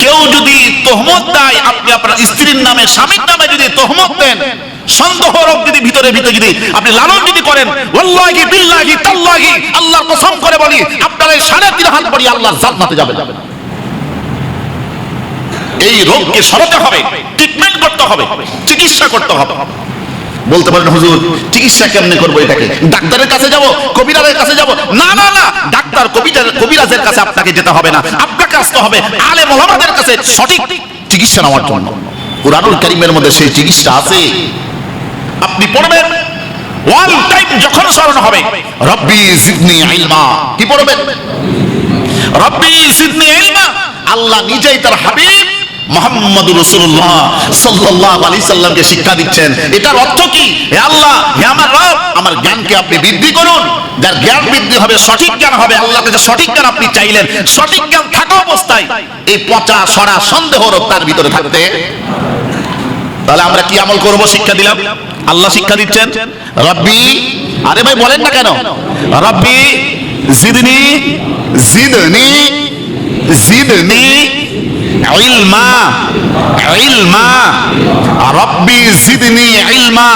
কেউ যদি তহমত দেয়, আপনি আপনার স্ত্রীর নামে স্বামীর নামে যদি তহমত দেন, সন্দেহ রোগ যদি ভিতরে যদি আপনি লালন যদি করেন, ওয়াল্লাহি বিল্লাহি তাল্লাহি আল্লাহর কসম করে বলি, আপনার এই 3.5 হাত পড়ি আল্লাহর জান্নাতে যাবেন। এই রোগকে সরাতে হবে, ট্রিটমেন্ট করতে হবে, চিকিৎসা করতে হবে। বলতে পারেন হুজুর চিকিৎসা কেমনে করবো এটাকে? ডাক্তারের কাছে যাব, কবিরাজের কাছে যাব? না না না, ডাক্তার কবিরাজের কাছে আপনাকে যেতে হবে না, আপনাকে আসতে হবে আলেম ওলামাদের কাছে সঠিক চিকিৎসা নেওয়ার জন্য। কুরআনুল কারীমের মধ্যে সেই চিকিৎসা আছে। আপনি পড়বেন ওয়ান টাইম যখন স্মরণ হবে, রব্বি জিদনি ইলমা। কি পড়বেন? রব্বি জিদনি ইলমা। আল্লাহ নিজেই তার হাবিব মুহাম্মদুর রাসূলুল্লাহ সাল্লাল্লাহু আলাইহি সাল্লামকে শিক্ষা দিচ্ছেন। এটার অর্থ কি? হে আল্লাহ, হে আমার রব, আমার জ্ঞানকে আপনি বৃদ্ধি করুন। যার জ্ঞান বৃদ্ধি হবে, সঠিক জ্ঞান হবে, আল্লাহর কাছে সঠিক জ্ঞান আপনি চাইলেন, সঠিক জ্ঞান থাকা অবস্থায় এই পচা সরা সন্দেহ রোগ তার ভিতরে থাকতে, তাহলে আমরা কি আমল করব? শিক্ষা দিলাম, আল্লাহ শিক্ষা দিচ্ছেন রব্বি, আরে ভাই বলেন না কেন? রব্বি জিদনি জিদনি জিদনি ইলমা ইলমা, রব্বি জিদনি ইলমা।